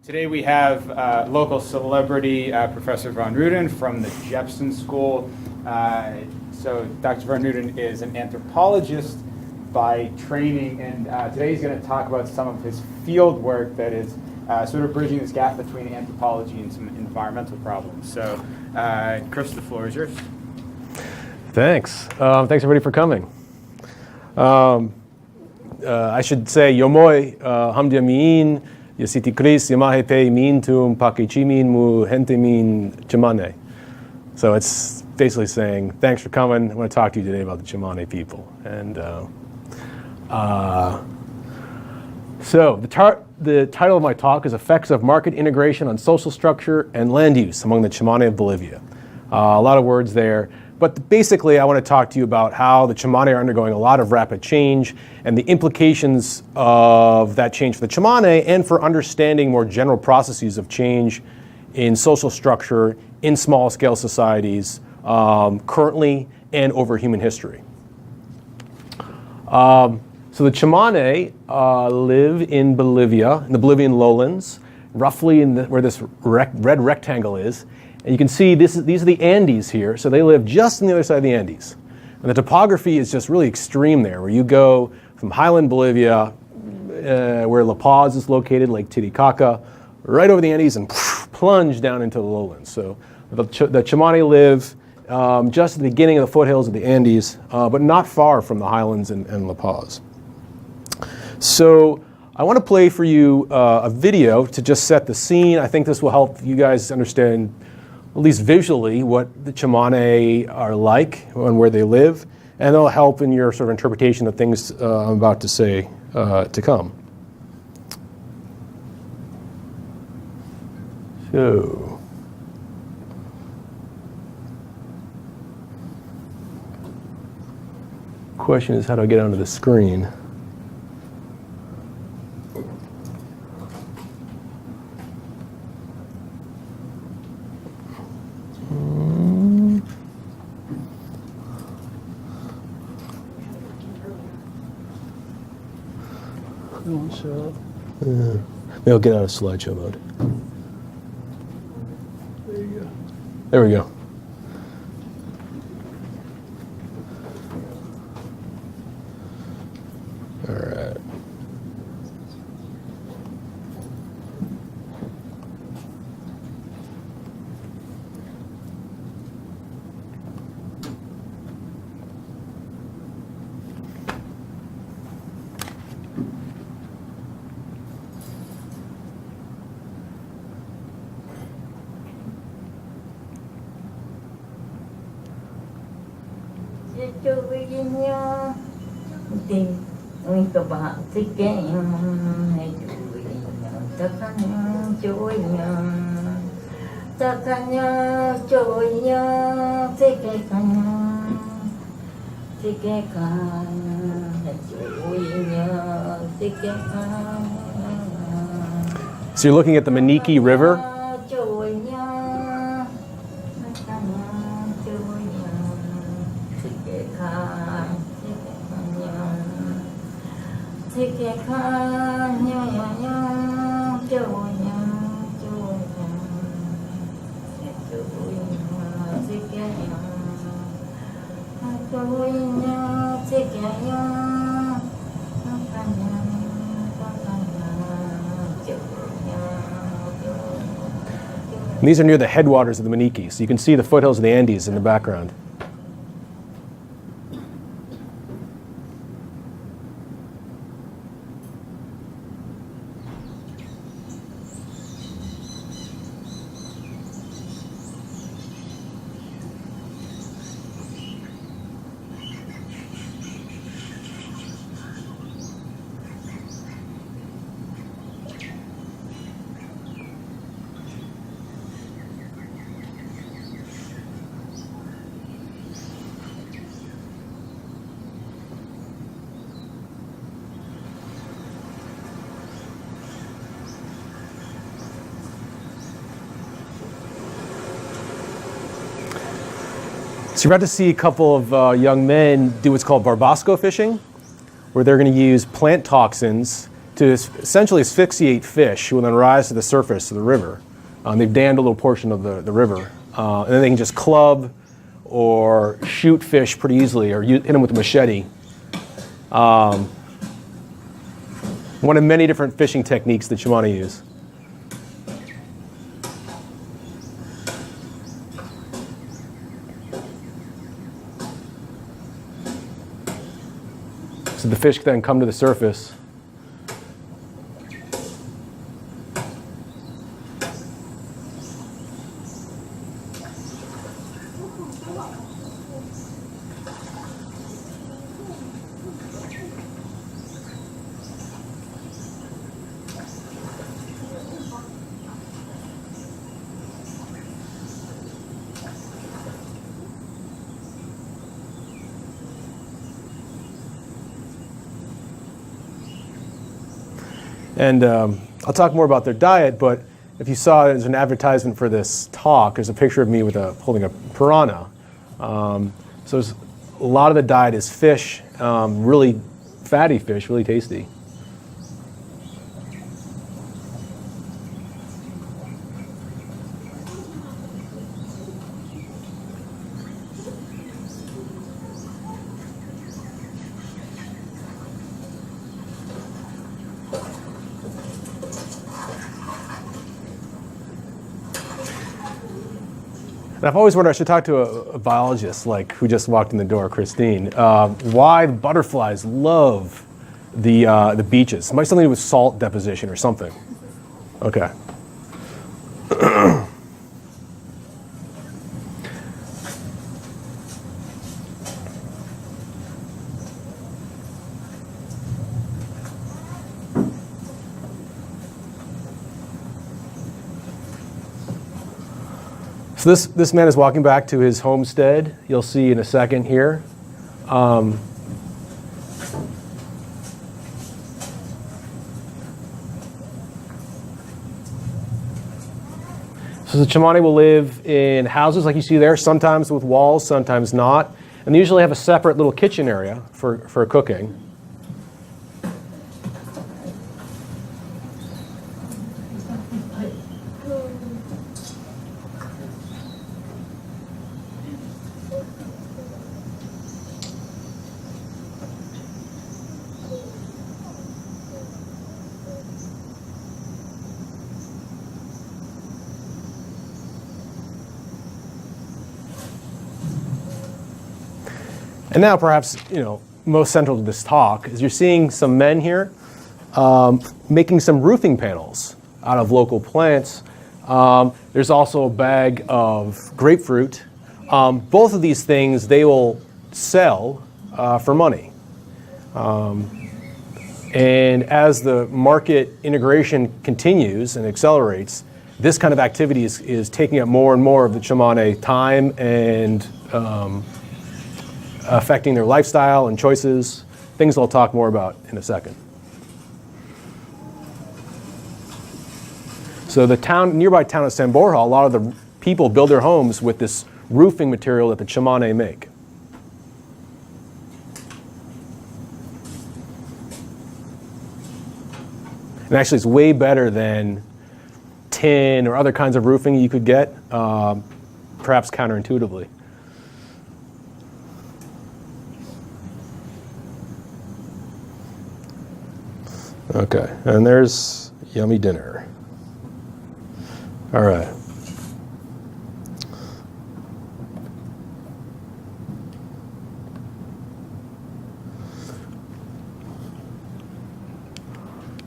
Today we have local celebrity Professor Van Rueden from the Jepson School. So Dr. Van Rueden is an anthropologist by training, and today he's going to talk about some of his field work that is sort of bridging this gap between anthropology and some environmental problems. So Chris, the floor is yours. Thanks. Thanks everybody for coming. I should say Yomoy Hamdiamiin Yasiti Chris Yamahepe Min Tum Pakichimin Mu Hentemin Tsimane. So it's basically saying, thanks for coming. I want to talk to you today about the Tsimane people. And so the title of my talk is Effects of Market Integration on Social Structure and Land Use Among the Tsimane of Bolivia. A lot of words there. But basically, I want to talk to you about how the Tsimane are undergoing a lot of rapid change and the implications of that change for the Tsimane and for understanding more general processes of change in social structure in small-scale societies currently and over human history. So the Tsimane live in Bolivia, in the Bolivian lowlands, roughly where this red rectangle is. And you can see these are the Andes here, so they live just on the other side of the Andes. And the topography is just really extreme there, where you go from highland Bolivia, where La Paz is located, Lake Titicaca, right over the Andes and plunge down into the lowlands. So the Tsimane live just at the beginning of the foothills of the Andes, but not far from the highlands and La Paz. So I want to play for you a video to just set the scene. I think this will help you guys understand, at least visually, what the Tsimane are like and where they live, and it'll help in your sort of interpretation of things I'm about to say to come. So, question is, how do I get onto the screen? Maybe I'll get out of slideshow mode. There you go. There we go. All right. So you're looking at the Maniki River. And these are near the headwaters of the Maniki, so you can see the foothills of the Andes in the background. So you're about to see a couple of young men do what's called barbasco fishing, where they're going to use plant toxins to essentially asphyxiate fish who will then rise to the surface of the river. They've dammed a little portion of the river. And then they can just club or shoot fish pretty easily, or hit them with a machete. One of many different fishing techniques that Tsimane use. So the fish then come to the surface. And I'll talk more about their diet, but if you saw there's an advertisement for this talk, there's a picture of me with holding a piranha. So there's, a lot of the diet is fish, really fatty fish, really tasty. And I've always wondered, I should talk to a biologist like who just walked in the door, Christine, why the butterflies love the beaches. It might be something to do with salt deposition or something. Okay. So this man is walking back to his homestead. You'll see in a second here. So the Tsimane will live in houses like you see there, sometimes with walls, sometimes not. And they usually have a separate little kitchen area for cooking. And now perhaps, most central to this talk is you're seeing some men here making some roofing panels out of local plants. There's also a bag of grapefruit. Both of these things they will sell for money. And as the market integration continues and accelerates, this kind of activity is taking up more and more of the Tsimane time and affecting their lifestyle and choices, things I'll talk more about in a second. So the nearby town of San Borja, a lot of the people build their homes with this roofing material that the Tsimane make. And actually it's way better than tin or other kinds of roofing you could get, perhaps counterintuitively. Okay, and there's yummy dinner. All right.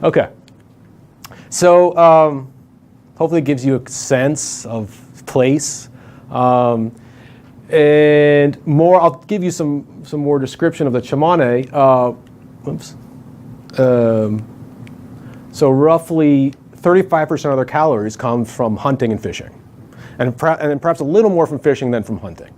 Okay. So hopefully it gives you a sense of place. And more, I'll give you some more description of the Tsimane. So roughly 35% of their calories come from hunting and fishing, and perhaps a little more from fishing than from hunting.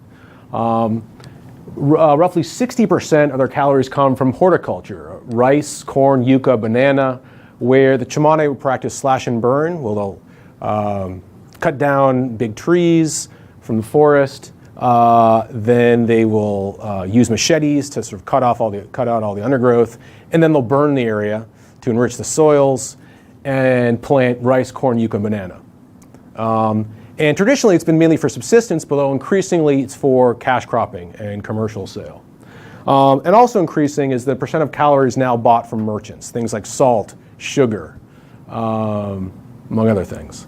Roughly 60% of their calories come from horticulture, rice, corn, yucca, banana, where the Tsimane will practice slash and burn. Well, they'll cut down big trees from the forest. Then they will use machetes to sort of cut out all the undergrowth, and then they'll burn the area to enrich the soils, and plant rice, corn, yucca, and banana. And traditionally, it's been mainly for subsistence, but though increasingly it's for cash cropping and commercial sale. And also increasing is the percent of calories now bought from merchants, things like salt, sugar, among other things.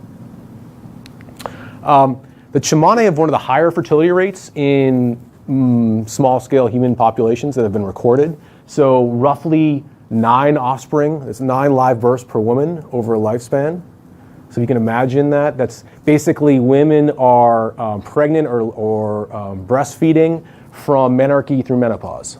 The Tsimane have one of the higher fertility rates in small-scale human populations that have been recorded. So roughly 9 offspring, that's 9 live births per woman over a lifespan. So you can imagine that. That's basically women are pregnant or breastfeeding from menarche through menopause.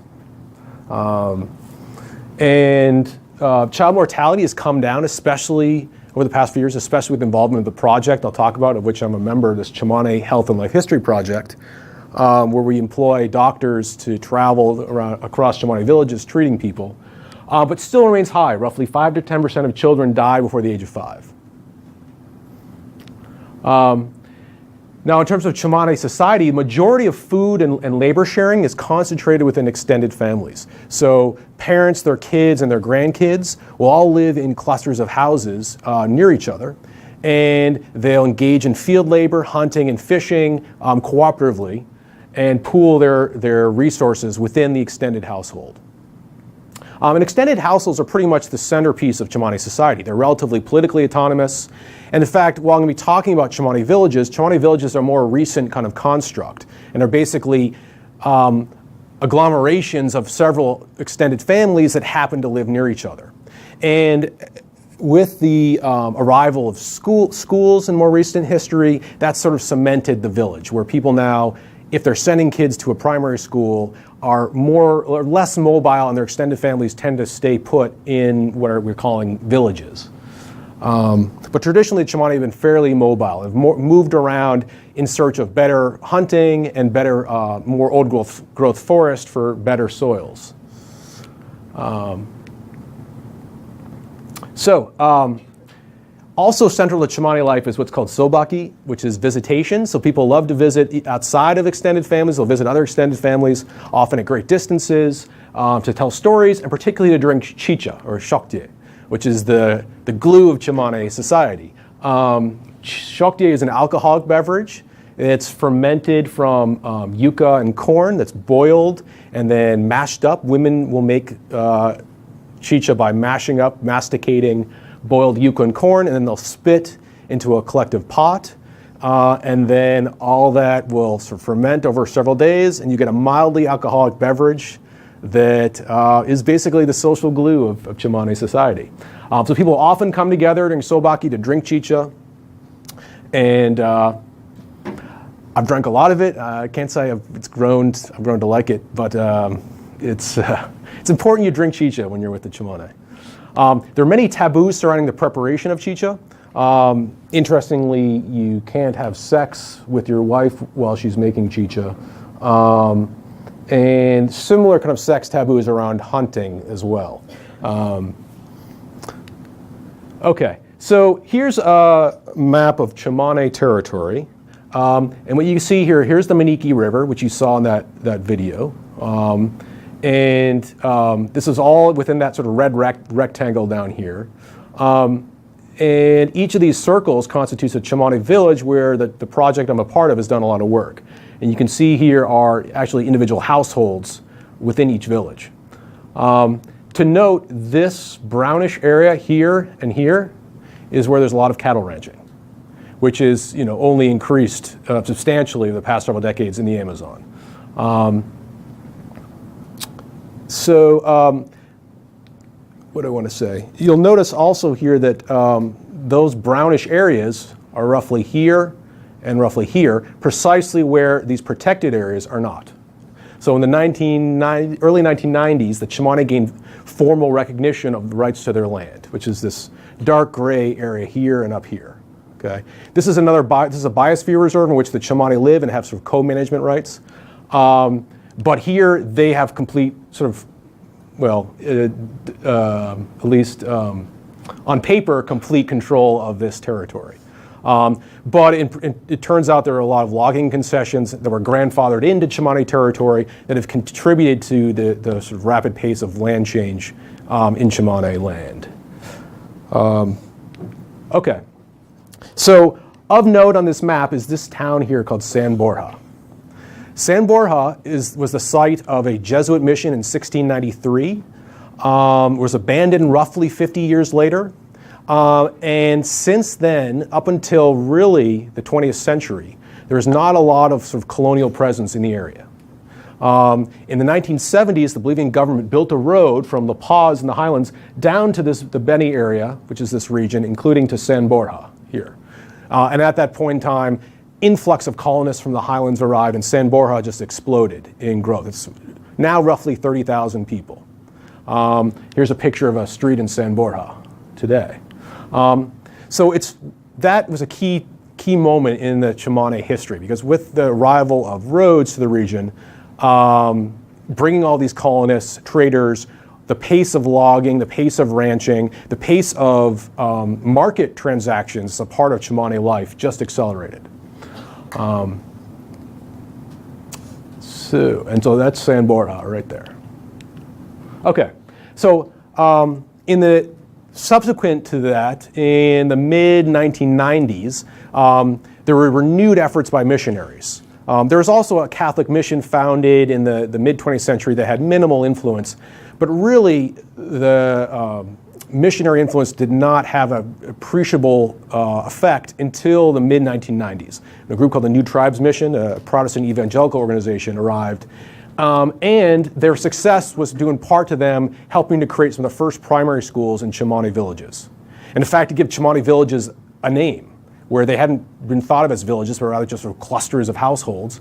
And child mortality has come down, especially over the past few years, especially with involvement of the project I'll talk about, of which I'm a member, this Tsimane Health and Life History Project, where we employ doctors to travel across Tsimane villages treating people, but still remains high. Roughly 5 to 10% of children die before the age of 5. Now, in terms of Tsimane society, the majority of food and labor sharing is concentrated within extended families. So parents, their kids, and their grandkids will all live in clusters of houses near each other, and they'll engage in field labor, hunting, and fishing cooperatively, and pool their resources within the extended household. And extended households are pretty much the centerpiece of Tsimane society. They're relatively politically autonomous. And in fact, while I'm going to be talking about Tsimane villages are a more recent kind of construct. And they're basically agglomerations of several extended families that happen to live near each other. And with the arrival of schools in more recent history, that sort of cemented the village, where people now, if they're sending kids to a primary school, are more or less mobile, and their extended families tend to stay put in what we're calling villages. But traditionally, Tsimane have been fairly mobile. Have moved around in search of better hunting and better, more old growth forest for better soils. Also central to Tsimane life is what's called sobaki, which is visitation. So people love to visit outside of extended families. They'll visit other extended families, often at great distances, to tell stories, and particularly to drink chicha, or shokje, which is the glue of Tsimane society. Shokje is an alcoholic beverage. It's fermented from yucca and corn that's boiled and then mashed up. Women will make chicha by masticating boiled yucca and corn, and then they'll spit into a collective pot. And then all that will sort of ferment over several days, and you get a mildly alcoholic beverage that is basically the social glue of Tsimane society. So people often come together during sobaki to drink chicha, and I've drank a lot of it. I can't say I've grown to like it, but it's important you drink chicha when you're with the Tsimane. There are many taboos surrounding the preparation of chicha. Interestingly, you can't have sex with your wife while she's making chicha. And similar kind of sex taboos around hunting as well. Okay, so here's a map of Tsimane territory. And what you see here, here's the Maniki River, which you saw in that video. And this is all within that sort of red rectangle down here. And each of these circles constitutes a Tsimane village where the project I'm a part of has done a lot of work. And you can see here are actually individual households within each village. To note, this brownish area here and here is where there's a lot of cattle ranching, which is only increased substantially in the past several decades in the Amazon. What do I want to say? You'll notice also here that those brownish areas are roughly here and roughly here, precisely where these protected areas are not. So in the early 1990s, the Tsimane gained formal recognition of the rights to their land, which is this dark gray area here and up here. Okay, this is a biosphere reserve in which the Tsimane live and have sort of co-management rights. But here they have complete sort of, at least on paper, complete control of this territory. But it turns out there are a lot of logging concessions that were grandfathered into Tsimane territory that have contributed to the sort of rapid pace of land change in Tsimane land. Okay, so of note on this map is this town here called San Borja. San Borja was the site of a Jesuit mission in 1693. Was abandoned roughly 50 years later. And since then, up until really the 20th century, there was not a lot of sort of colonial presence in the area. In the 1970s, the Bolivian government built a road from La Paz in the highlands down to the Beni area, which is this region, including to San Borja here. And at that point in time, influx of colonists from the highlands arrived, and San Borja just exploded in growth. It's now roughly 30,000 people. Here's a picture of a street in San Borja today. So that was a key moment in the Tsimane history, because with the arrival of roads to the region, bringing all these colonists, traders, the pace of logging, the pace of ranching, the pace of market transactions, a part of Tsimane life, just accelerated. So that's San Borja right there. Okay, so in the subsequent to that, in the mid-1990s, there were renewed efforts by missionaries. There was also a Catholic mission founded in the mid-20th century that had minimal influence, but really the missionary influence did not have an appreciable effect until the mid-1990s. A group called the New Tribes Mission, a Protestant evangelical organization, arrived. And their success was due in part to them helping to create some of the first primary schools in Tsimane villages. And in fact, to give Tsimane villages a name, where they hadn't been thought of as villages, but rather just sort of clusters of households,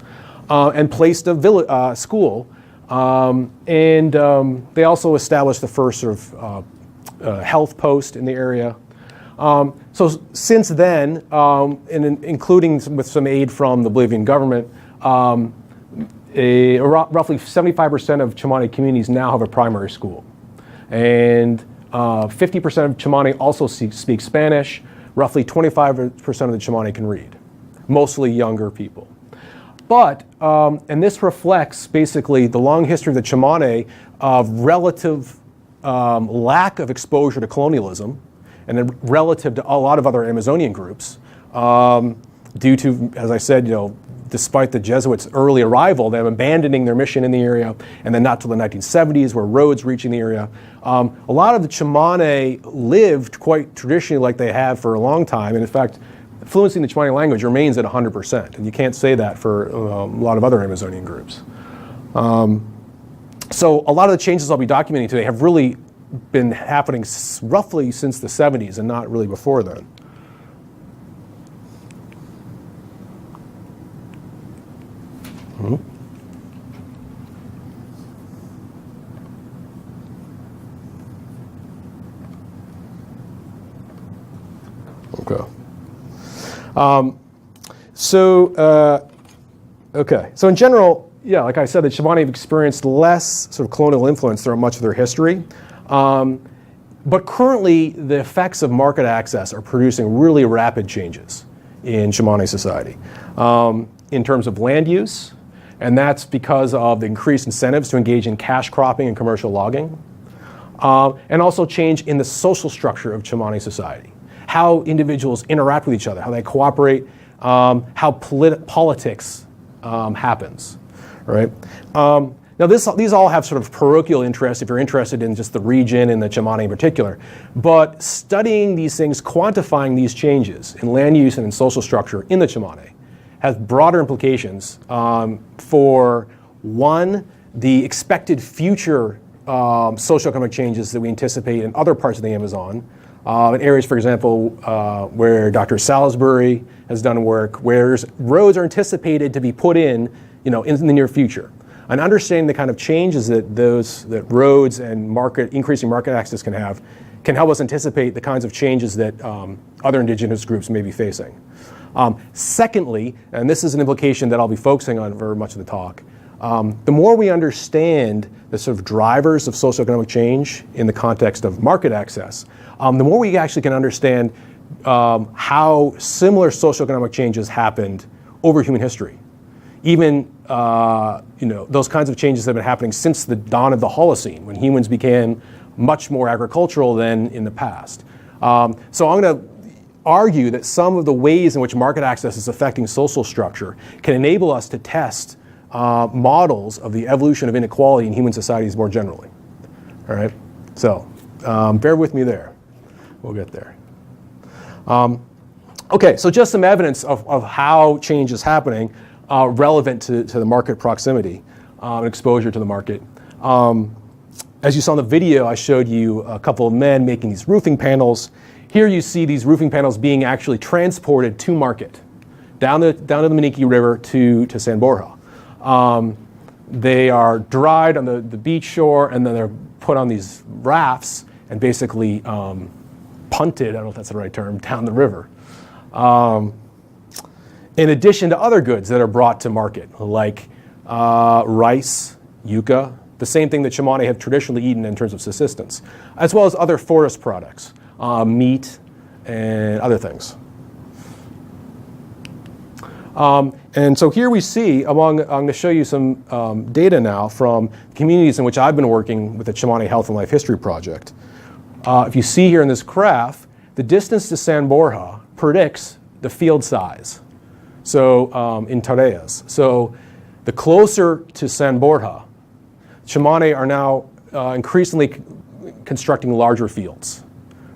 and placed a school. They also established the first sort of health post in the area. So since then, including with some aid from the Bolivian government, roughly 75% of Tsimane communities now have a primary school. And 50% of Tsimane also speak Spanish. Roughly 25% of the Tsimane can read, mostly younger people. But, and this reflects basically the long history of the Tsimane of relative lack of exposure to colonialism, and then relative to a lot of other Amazonian groups, due to, as I said, despite the Jesuits' early arrival, them abandoning their mission in the area, and then not till the 1970s, where roads reaching the area. A lot of the Tsimane lived quite traditionally like they have for a long time, and in fact, fluency in the Tsimane language remains at 100%, and you can't say that for a lot of other Amazonian groups. So a lot of the changes I'll be documenting today have really been happening roughly since the 70s and not really before then. Okay. So in general, yeah, like I said, the Tsimane have experienced less sort of colonial influence throughout much of their history. But currently, the effects of market access are producing really rapid changes in Tsimane society in terms of land use, and that's because of the increased incentives to engage in cash cropping and commercial logging, and also change in the social structure of Tsimane society, how individuals interact with each other, how they cooperate, how politics happens, right? Now, these all have sort of parochial interest if you're interested in just the region and the Tsimane in particular. But studying these things, quantifying these changes in land use and in social structure in the Tsimane has broader implications for, one, the expected future socioeconomic changes that we anticipate in other parts of the Amazon, in areas, for example, where Dr. Salisbury has done work, where roads are anticipated to be put in the near future. And understanding the kind of changes that roads and increasing market access can have can help us anticipate the kinds of changes that other indigenous groups may be facing. Secondly, and this is an implication that I'll be focusing on very much of the talk, the more we understand the sort of drivers of socioeconomic change in the context of market access, the more we actually can understand how similar socioeconomic changes happened over human history. Even those kinds of changes that have been happening since the dawn of the Holocene, when humans became much more agricultural than in the past. So I'm going to argue that some of the ways in which market access is affecting social structure can enable us to test models of the evolution of inequality in human societies more generally. All right, so bear with me there. We'll get there. Okay, so just some evidence of how change is happening relevant to the market proximity and exposure to the market. As you saw in the video, I showed you a couple of men making these roofing panels. Here you see these roofing panels being actually transported to market, down to the Maniki River to San Borja. They are dried on the beach shore, and then they're put on these rafts and basically punted, I don't know if that's the right term, down the river. In addition to other goods that are brought to market, like rice, yucca, the same thing that Tsimane have traditionally eaten in terms of subsistence, as well as other forest products, meat and other things. And so here we see, I'm going to show you some data now from communities in which I've been working with the Tsimane Health and Life History Project. If you see here in this graph, the distance to San Borja predicts the field size, so in tareas. So the closer to San Borja, Tsimane are now increasingly constructing larger fields,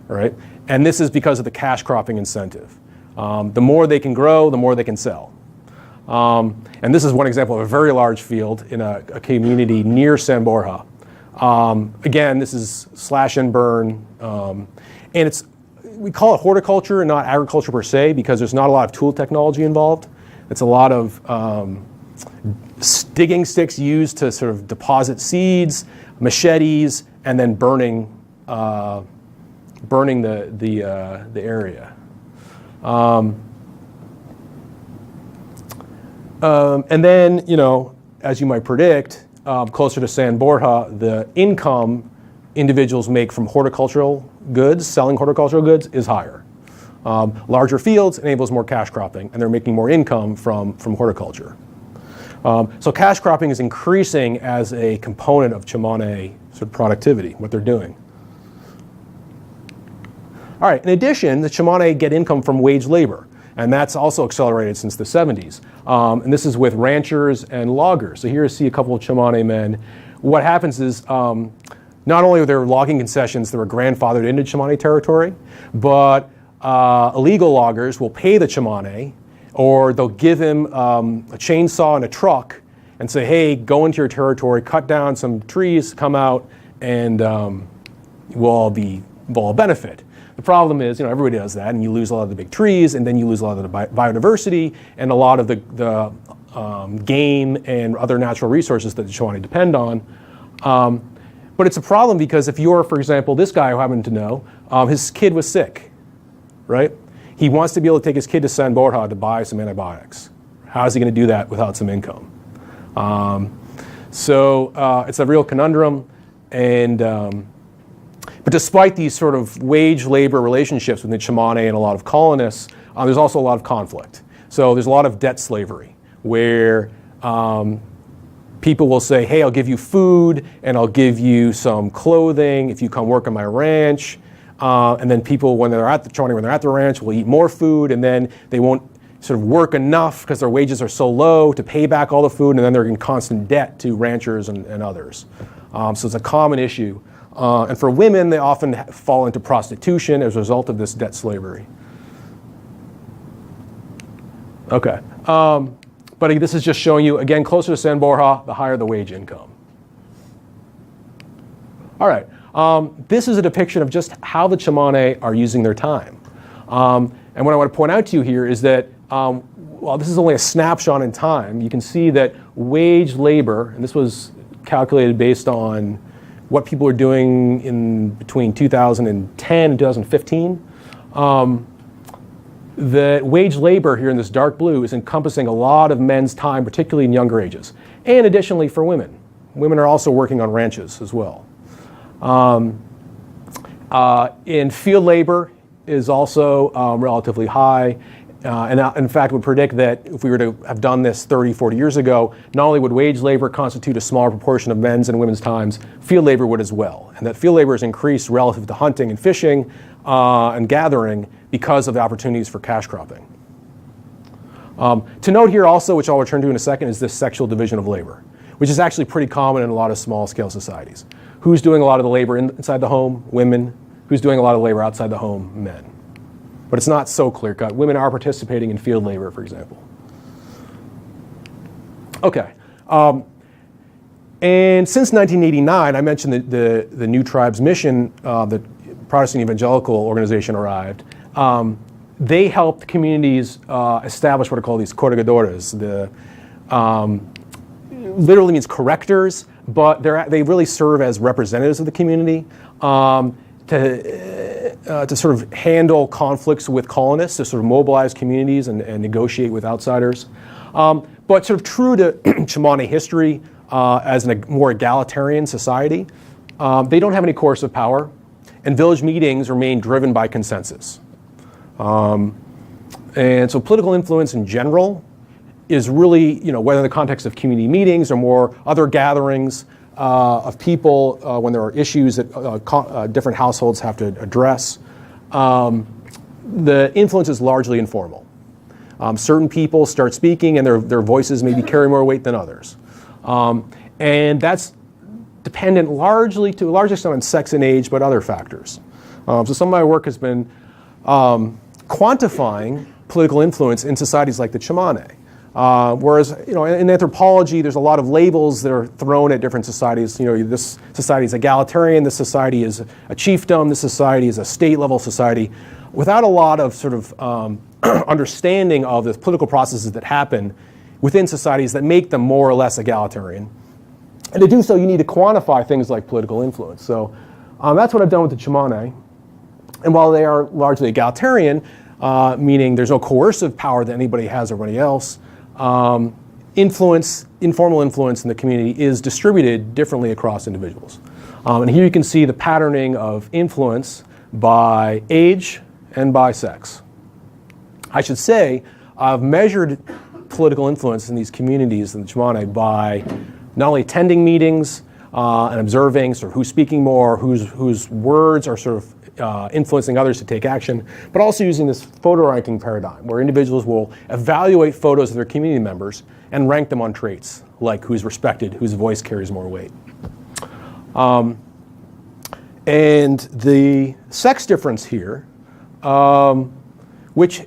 all right? And this is because of the cash cropping incentive. The more they can grow, the more they can sell. And this is one example of a very large field in a community near San Borja. Again, this is slash and burn, and we call it horticulture and not agriculture per se because there's not a lot of tool technology involved. It's a lot of digging sticks used to sort of deposit seeds, machetes, and then burning the area. And then, you know, as you might predict, closer to San Borja, the income individuals make from horticultural goods, selling horticultural goods, is higher. Larger fields enables more cash cropping, and they're making more income from horticulture. So cash cropping is increasing as a component of Tsimane sort of productivity, what they're doing. All right, in addition, the Tsimane get income from wage labor, and that's also accelerated since the 70s. And this is with ranchers and loggers. So here you see a couple of Tsimane men. What happens is not only are there logging concessions that were grandfathered into Tsimane territory, but illegal loggers will pay the Tsimane, or they'll give him a chainsaw and a truck and say, hey, go into your territory, cut down some trees, come out, and we'll all benefit. The problem is, you know, everybody does that, and you lose a lot of the big trees, and then you lose a lot of the biodiversity, and a lot of the game and other natural resources that the Tsimane depend on. But it's a problem because if you're, for example, this guy who I happen to know, his kid was sick, right? He wants to be able to take his kid to San Borja to buy some antibiotics. How is he going to do that without some income? So it's a real conundrum, and but despite these sort of wage labor relationships within Tsimane and a lot of colonists, there's also a lot of conflict. So there's a lot of debt slavery where people will say, hey, I'll give you food and I'll give you some clothing if you come work on my ranch. And then people, when they're at the ranch, will eat more food, and then they won't sort of work enough because their wages are so low to pay back all the food, and then they're in constant debt to ranchers and others. So it's a common issue. And for women, they often fall into prostitution as a result of this debt slavery. Okay. But this is just showing you, again, closer to San Borja, the higher the wage income. All right. This is a depiction of just how the Tsimane are using their time. And what I want to point out to you here is that while this is only a snapshot in time, you can see that wage labor, and this was calculated based on what people are doing in between 2010 and 2015, the wage labor here in this dark blue is encompassing a lot of men's time, particularly in younger ages. And additionally for women. Women are also working on ranches as well. In field labor is also relatively high. And in fact, would predict that if we were to have done this 30, 40 years ago, not only would wage labor constitute a smaller proportion of men's and women's times, field labor would as well. And that field labor has increased relative to hunting and fishing and gathering because of the opportunities for cash cropping. To note here also, which I'll return to in a second, is this sexual division of labor, which is actually pretty common in a lot of small-scale societies. Who's doing a lot of the labor inside the home? Women. Who's doing a lot of labor outside the home? Men. But it's not so clear-cut. Women are participating in field labor, for example. Okay. And since 1989, I mentioned the New Tribes Mission, the Protestant Evangelical organization arrived. They helped communities establish what are called these corregidores. Literally means correctors, but they really serve as representatives of the community to sort of handle conflicts with colonists, to sort of mobilize communities and negotiate with outsiders. But sort of true to Tsimane history as a more egalitarian society, they don't have any coercive power, and village meetings remain driven by consensus. And so political influence in general is really, whether in the context of community meetings or more other gatherings of people when there are issues that different households have to address, the influence is largely informal. Certain people start speaking and their voices maybe carry more weight than others. And that's dependent largely, to a large extent, on sex and age, but other factors. So some of my work has been quantifying political influence in societies like the Tsimane. Whereas, in anthropology, there's a lot of labels that are thrown at different societies. This society is egalitarian, this society is a chiefdom, this society is a state-level society, without a lot of sort of understanding of the political processes that happen within societies that make them more or less egalitarian. And to do so, you need to quantify things like political influence. So that's what I've done with the Tsimane. And while they are largely egalitarian, meaning there's no coercive power that anybody has over anybody else, informal influence in the community is distributed differently across individuals. And here you can see the patterning of influence by age and by sex. I should say, I've measured political influence in these communities in the Tsimane by not only attending meetings and observing sort of who's speaking more, whose words are sort of influencing others to take action, but also using this photo ranking paradigm where individuals will evaluate photos of their community members and rank them on traits, like who's respected, whose voice carries more weight. And the sex difference here, which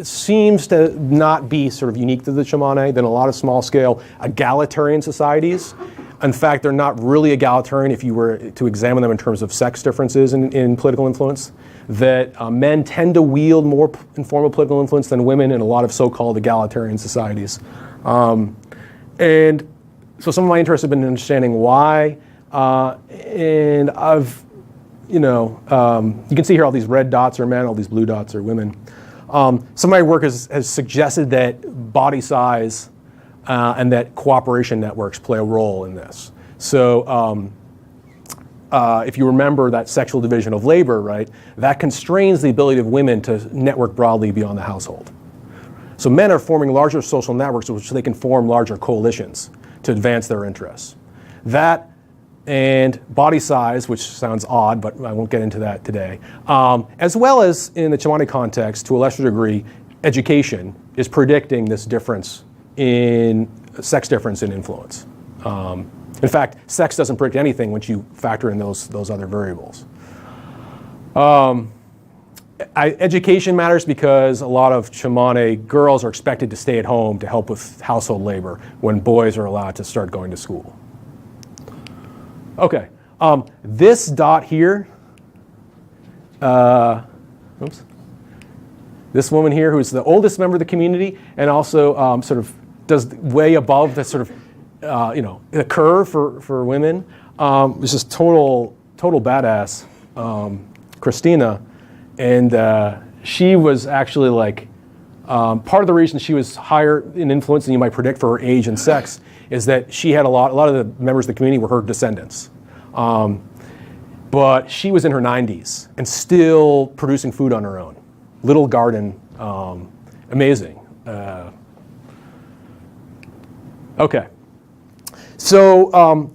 seems to not be sort of unique to the Tsimane than a lot of small-scale egalitarian societies. In fact, they're not really egalitarian if you were to examine them in terms of sex differences in political influence, that men tend to wield more informal political influence than women in a lot of so-called egalitarian societies. And so some of my interests have been in understanding why, and I've, you can see here all these red dots are men, all these blue dots are women. Some of my work has suggested that body size and that cooperation networks play a role in this. So if you remember that sexual division of labor, right, that constrains the ability of women to network broadly beyond the household. So men are forming larger social networks which they can form larger coalitions to advance their interests. That and body size, which sounds odd, but I won't get into that today, as well as in the Tsimane context, to a lesser degree, education is predicting this difference in sex difference in influence. In fact, sex doesn't predict anything once you factor in those other variables. Education matters because a lot of Tsimane girls are expected to stay at home to help with household labor when boys are allowed to start going to school. Okay, this dot here, this woman here who's the oldest member of the community and also sort of does way above the sort of, the curve for women. This is total badass, Christina. And she was actually like, part of the reason she was higher in influence than you might predict for her age and sex is that she had a lot of the members of the community were her descendants. But she was in her 90s and still producing food on her own. Little garden, amazing. Okay. So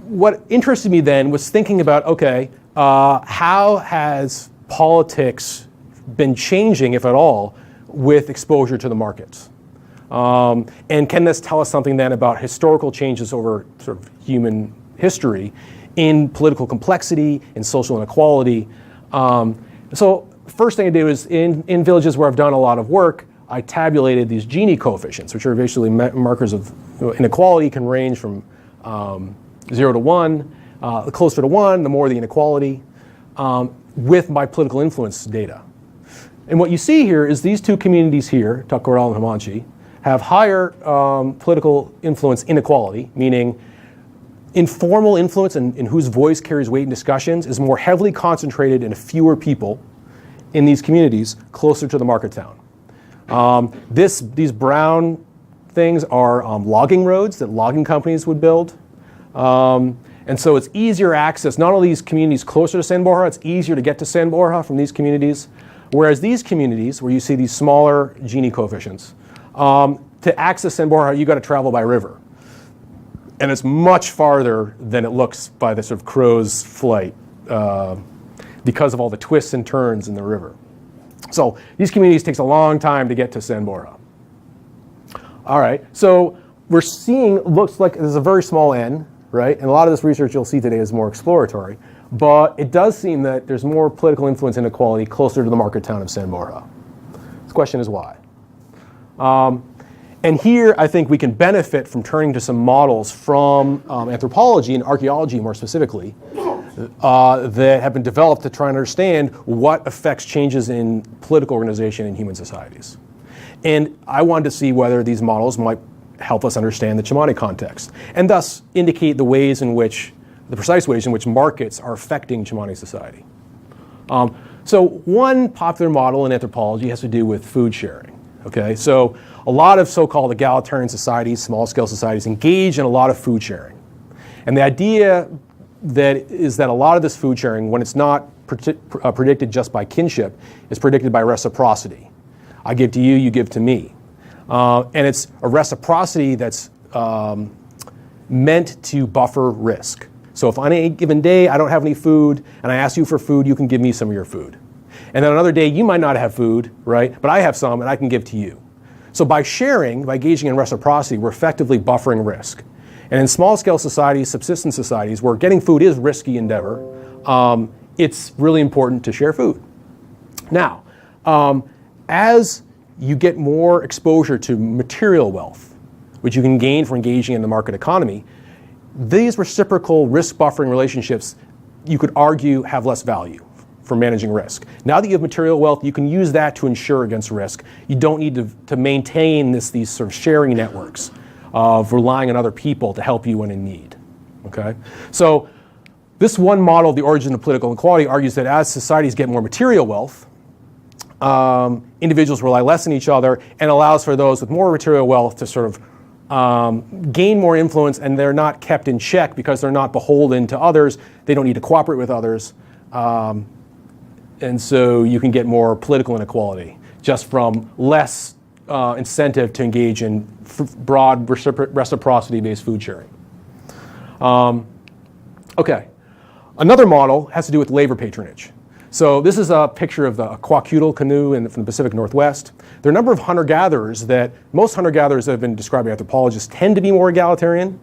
what interested me then was thinking about, okay, how has politics been changing, if at all, with exposure to the markets? And can this tell us something then about historical changes over sort of human history in political complexity, in social inequality? So first thing I did was in villages where I've done a lot of work, I tabulated these Gini coefficients, which are basically markers of inequality, can range from 0 to 1. The closer to 1, the more the inequality, with my political influence data. And what you see here is these two communities here, Takoral and Hamanchi, have higher political influence inequality, meaning informal influence in whose voice carries weight in discussions is more heavily concentrated in fewer people in these communities closer to the market town. These brown things are logging roads that logging companies would build. And so it's easier access, not only these communities closer to San Borja, it's easier to get to San Borja from these communities. Whereas these communities, where you see these smaller Gini coefficients, to access San Borja, you got to travel by river. And it's much farther than it looks by the sort of crow's flight because of all the twists and turns in the river. So these communities takes a long time to get to San Borja. All right, so we're seeing, looks like there's a very small n, right? And a lot of this research you'll see today is more exploratory. But it does seem that there's more political influence inequality closer to the market town of San Borja. The question is why? And here I think we can benefit from turning to some models from anthropology and archaeology more specifically that have been developed to try and understand what affects changes in political organization in human societies. And I wanted to see whether these models might help us understand the Tsimane context and thus indicate the ways in which the precise ways in which markets are affecting Tsimane society. So one popular model in anthropology has to do with food sharing. Okay, so a lot of so-called egalitarian societies, small-scale societies, engage in a lot of food sharing. And the idea is that a lot of this food sharing, when it's not predicted just by kinship, is predicted by reciprocity. I give to you, you give to me. And it's a reciprocity that's meant to buffer risk. So if on any given day I don't have any food and I ask you for food, you can give me some of your food. And then another day you might not have food, right? But I have some and I can give to you. So by sharing, by engaging in reciprocity, we're effectively buffering risk. And in small-scale societies, subsistence societies, where getting food is risky endeavor, it's really important to share food. Now, as you get more exposure to material wealth, which you can gain from engaging in the market economy, these reciprocal risk buffering relationships, you could argue, have less value for managing risk. Now that you have material wealth, you can use that to insure against risk. You don't need to maintain these sort of sharing networks of relying on other people to help you when in need. Okay? So this one model of the origin of political inequality argues that as societies get more material wealth, individuals rely less on each other and allows for those with more material wealth to sort of gain more influence, and they're not kept in check because they're not beholden to others. They don't need to cooperate with others. And so you can get more political inequality just from less incentive to engage in broad reciprocity-based food sharing. Okay, another model has to do with labor patronage. So this is a picture of the Kwakiutl canoe from the Pacific Northwest. There are a number of hunter-gatherers that most hunter-gatherers that have been described by anthropologists tend to be more egalitarian.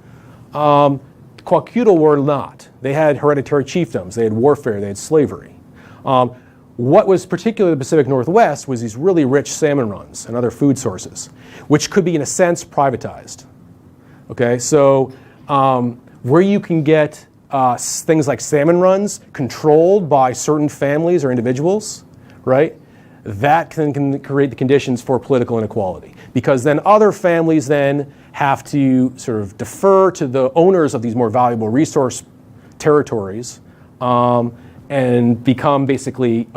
Kwakiutl were not. They had hereditary chiefdoms, they had warfare, they had slavery. What was particularly the Pacific Northwest was these really rich salmon runs and other food sources, which could be, in a sense, privatized. Okay, so where you can get things like salmon runs controlled by certain families or individuals, right? That can create the conditions for political inequality, because then other families then have to sort of defer to the owners of these more valuable resource territories and become basically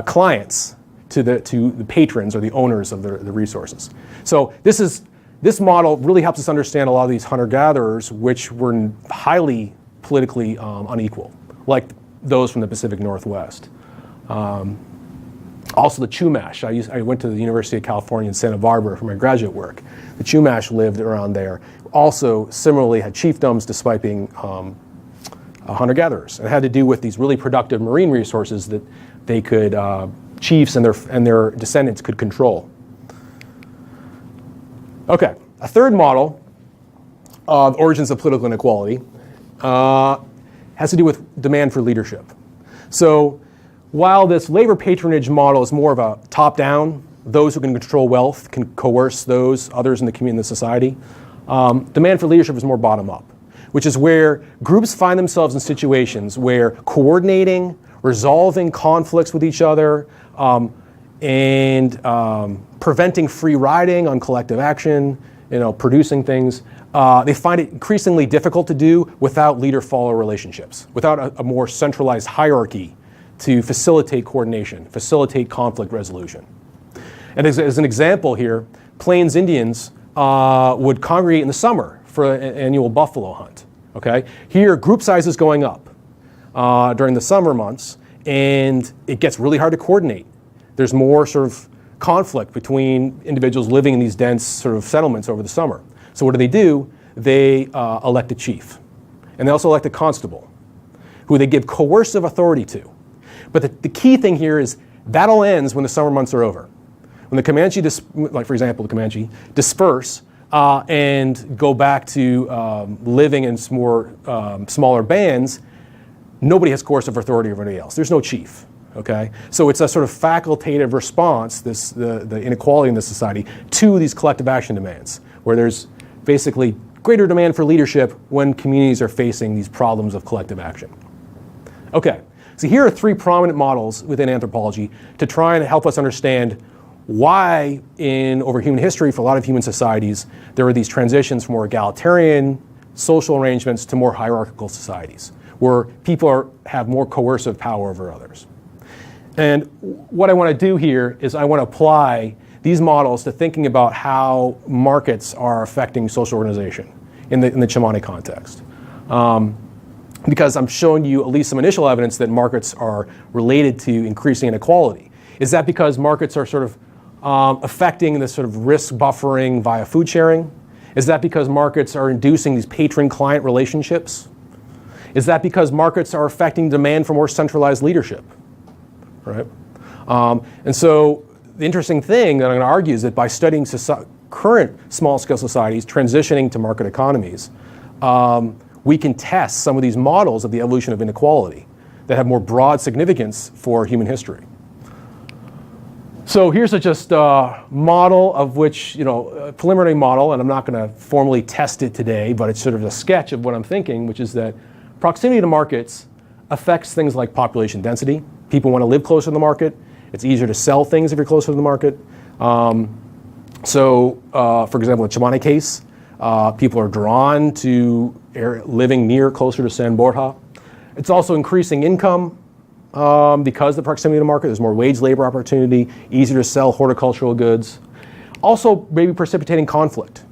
clients to the patrons or the owners of the resources. So this model really helps us understand a lot of these hunter-gatherers, which were highly politically unequal, like those from the Pacific Northwest. Also the Chumash. I went to the University of California in Santa Barbara for my graduate work. The Chumash lived around there. Also, similarly, had chiefdoms despite being hunter-gatherers. It had to do with these really productive marine resources that they could, chiefs and their descendants could control. Okay, a third model of origins of political inequality has to do with demand for leadership. So while this labor patronage model is more of a top-down, those who can control wealth can coerce those others in the community and the society, demand for leadership is more bottom-up, which is where groups find themselves in situations where coordinating, resolving conflicts with each other, and preventing free riding on collective action, producing things, they find it increasingly difficult to do without leader-follower relationships, without a more centralized hierarchy to facilitate coordination, facilitate conflict resolution. And as an example here, Plains Indians would congregate in the summer for an annual buffalo hunt. Okay? Here, group size is going up during the summer months, and it gets really hard to coordinate. There's more sort of conflict between individuals living in these dense sort of settlements over the summer. So what do? They elect a chief. And they also elect a constable, who they give coercive authority to. But the key thing here is that all ends when the summer months are over. When the Comanche, like for example, the Comanche, disperse and go back to living in more smaller bands, nobody has coercive authority over anybody else. There's no chief. Okay, so it's a sort of facultative response, the inequality in the society, to these collective action demands, where there's basically greater demand for leadership when communities are facing these problems of collective action. Okay, so here are three prominent models within anthropology to try and help us understand why over human history, for a lot of human societies, there were these transitions from more egalitarian social arrangements to more hierarchical societies, where people have more coercive power over others. And what I want to do here is I want to apply these models to thinking about how markets are affecting social organization in the Tsimane context. Because I'm showing you at least some initial evidence that markets are related to increasing inequality. Is that because markets are sort of affecting this sort of risk buffering via food sharing? Is that because markets are inducing these patron-client relationships? Is that because markets are affecting demand for more centralized leadership? Right? And so the interesting thing that I'm going to argue is that by studying current small-scale societies transitioning to market economies, we can test some of these models of the evolution of inequality that have more broad significance for human history. So here's just a model of which, a preliminary model, and I'm not going to formally test it today, but it's sort of a sketch of what I'm thinking, which is that proximity to markets affects things like population density. People want to live closer to the market. It's easier to sell things if you're closer to the market. For example, in the Tsimane case, people are drawn to living closer to San Borja. It's also increasing income because of the proximity to the market. There's more wage labor opportunity, easier to sell horticultural goods. Also, maybe precipitating conflict,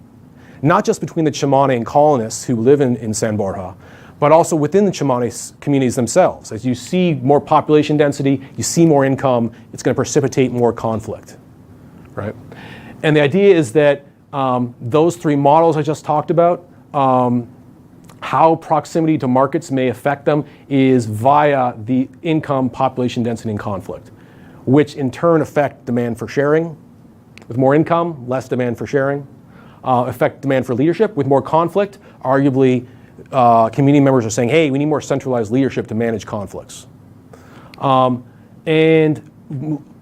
not just between the Tsimane and colonists who live in San Borja, but also within the Tsimane communities themselves. As you see more population density, you see more income, it's going to precipitate more conflict, right? And the idea is that those three models I just talked about, how proximity to markets may affect them is via the income, population density, and conflict, which in turn affect demand for sharing. With more income, less demand for sharing. Affect demand for leadership. With more conflict, arguably, community members are saying, hey, we need more centralized leadership to manage conflicts. And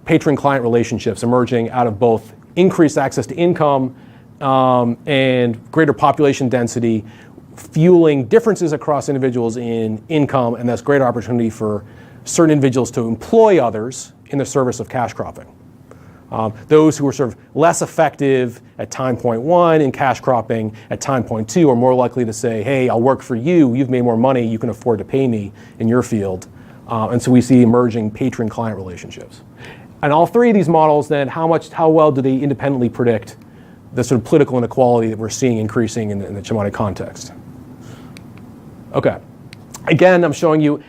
patron-client relationships emerging out of both increased access to income and greater population density, fueling differences across individuals in income, and thus greater opportunity for certain individuals to employ others in the service of cash cropping. Those who are sort of less effective at time point one in cash cropping, at time point two are more likely to say, hey, I'll work for you, you've made more money, you can afford to pay me in your field. And so we see emerging patron-client relationships. And all three of these models then, how well do they independently predict the sort of political inequality that we're seeing increasing in the Tsimane context? Okay, again, I'm showing you,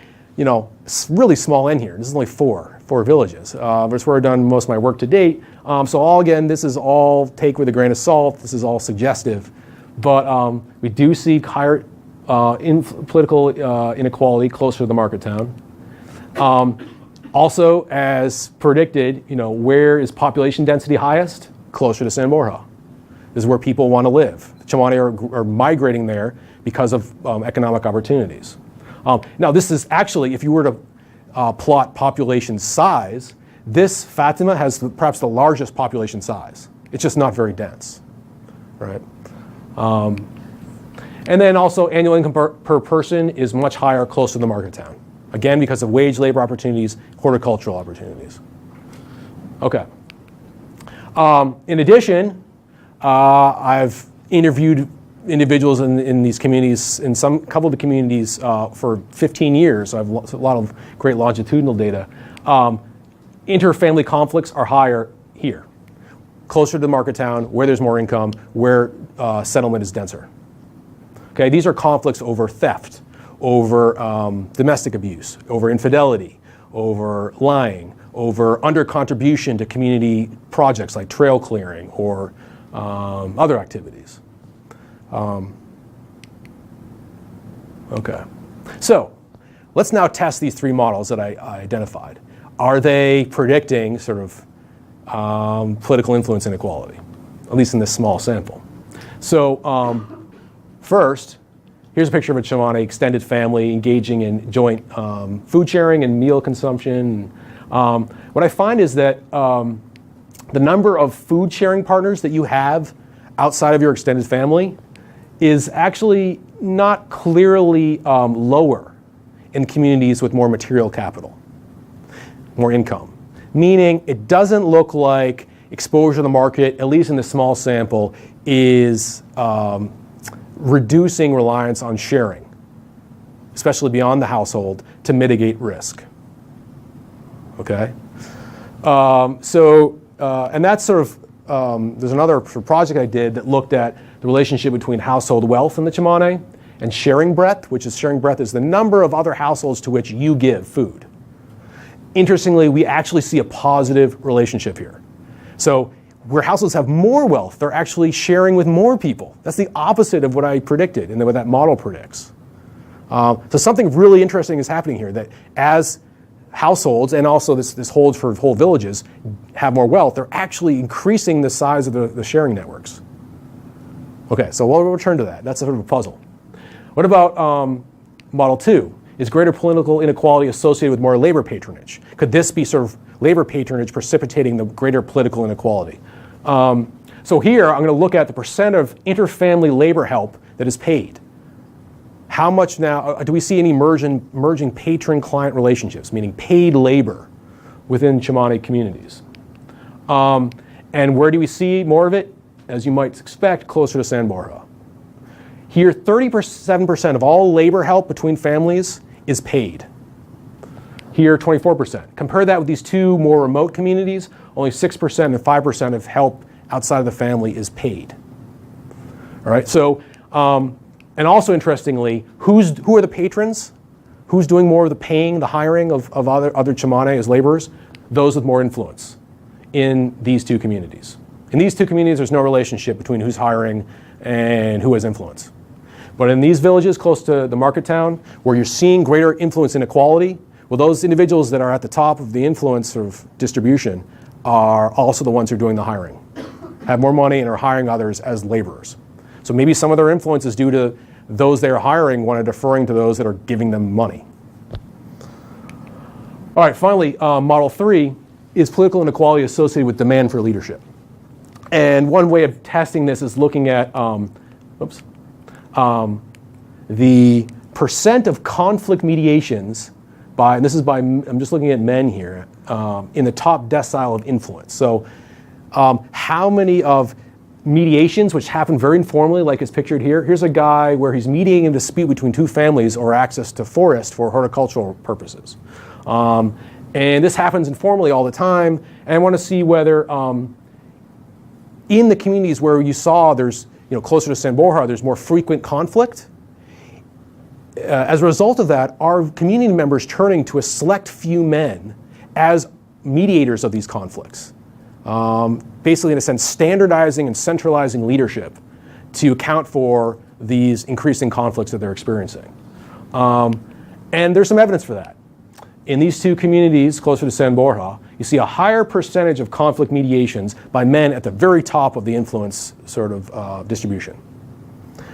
really small n here. This is only four villages. That's where I've done most of my work to date. This is all take with a grain of salt. This is all suggestive. But we do see higher political inequality closer to the market town. Also, as predicted, where is population density highest? Closer to San Borja. This is where people want to live. The Tsimane are migrating there because of economic opportunities. Now, this is actually, if you were to plot population size, this Fatima has perhaps the largest population size. It's just not very dense, right? And then also annual income per person is much higher close to the market town. Again, because of wage labor opportunities, horticultural opportunities. Okay. In addition, I've interviewed individuals in these communities, in couple of the communities for 15 years. So I have a lot of great longitudinal data. Interfamily conflicts are higher here, closer to the market town, where there's more income, where settlement is denser. Okay, these are conflicts over theft, over domestic abuse, over infidelity, over lying, over under-contribution to community projects like trail clearing or other activities. Okay, so let's now test these three models that I identified. Are they predicting sort of political influence inequality, at least in this small sample? So first, here's a picture of a Tsimane extended family engaging in joint food sharing and meal consumption. What I find is that the number of food sharing partners that you have outside of your extended family is actually not clearly lower in communities with more material capital, more income. Meaning it doesn't look like exposure to the market, at least in the small sample, is reducing reliance on sharing, especially beyond the household, to mitigate risk. Okay? And that's sort of, there's another project I did that looked at the relationship between household wealth in the Tsimane and sharing breadth, which is sharing breadth is the number of other households to which you give food. Interestingly, we actually see a positive relationship here. So where households have more wealth, they're actually sharing with more people. That's the opposite of what I predicted and what that model predicts. So something really interesting is happening here, that as households, and also this holds for whole villages, have more wealth, they're actually increasing the size of the sharing networks. Okay, so we'll return to that. That's sort of a puzzle. What about model 2? Is greater political inequality associated with more labor patronage? Could this be sort of labor patronage precipitating the greater political inequality? So here, I'm going to look at the percent of interfamily labor help that is paid. How much now, do we see any emerging patron-client relationships, meaning paid labor within Tsimane communities? And where do we see more of it? As you might expect, closer to San Borja. Here, 37% of all labor help between families is paid. Here, 24%. Compare that with these two more remote communities, only 6% and 5% of help outside of the family is paid. All right, so, and also interestingly, who are the patrons? Who's doing more of the paying, the hiring of other Tsimane as laborers? Those with more influence in these two communities. In these two communities, there's no relationship between who's hiring and who has influence. But in these villages close to the market town, where you're seeing greater influence inequality, well, those individuals that are at the top of the influence sort of distribution are also the ones who are doing the hiring, have more money and are hiring others as laborers. So maybe some of their influence is due to those they are hiring when deferring to those that are giving them money. All right, finally, model 3 is political inequality associated with demand for leadership. And one way of testing this is looking at the percent of conflict mediations by, and this is by, I'm just looking at men here, in the top decile of influence. So how many of mediations, which happen very informally, like is pictured here. Here's a guy where he's mediating a dispute between two families or access to forest for horticultural purposes. And this happens informally all the time. And I want to see whether in the communities where you saw there's, closer to San Borja, there's more frequent conflict. As a result of that, are community members turning to a select few men as mediators of these conflicts? Basically, in a sense, standardizing and centralizing leadership to account for these increasing conflicts that they're experiencing. And there's some evidence for that. In these two communities closer to San Borja, you see a higher percentage of conflict mediations by men at the very top of the influence sort of distribution.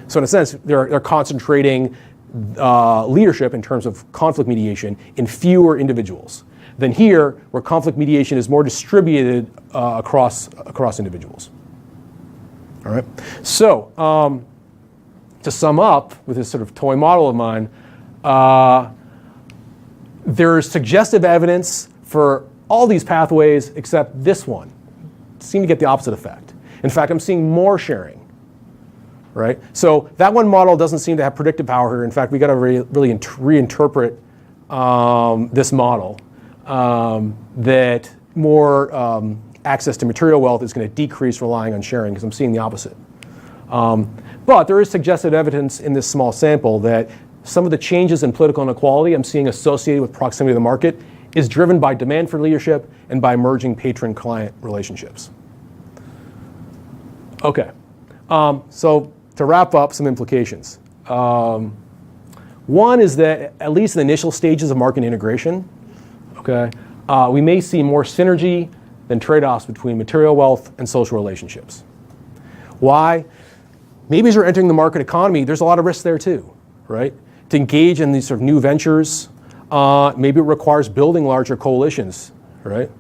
So in a sense, they're concentrating leadership in terms of conflict mediation in fewer individuals than here, where conflict mediation is more distributed across individuals. All right. So to sum up with this sort of toy model of mine, there's suggestive evidence for all these pathways except this one. Seem to get the opposite effect. In fact, I'm seeing more sharing. Right? So that one model doesn't seem to have predictive power here. In fact, we got to really reinterpret this model that more access to material wealth is going to decrease relying on sharing, because I'm seeing the opposite. But there is suggested evidence in this small sample that some of the changes in political inequality I'm seeing associated with proximity to the market is driven by demand for leadership and by emerging patron-client relationships. Okay, so to wrap up, some implications. One is that at least in the initial stages of market integration, okay, we may see more synergy than trade-offs between material wealth and social relationships. Why? Maybe as you're entering the market economy, there's a lot of risks there too, right? To engage in these sort of new ventures, maybe it requires building larger coalitions, right?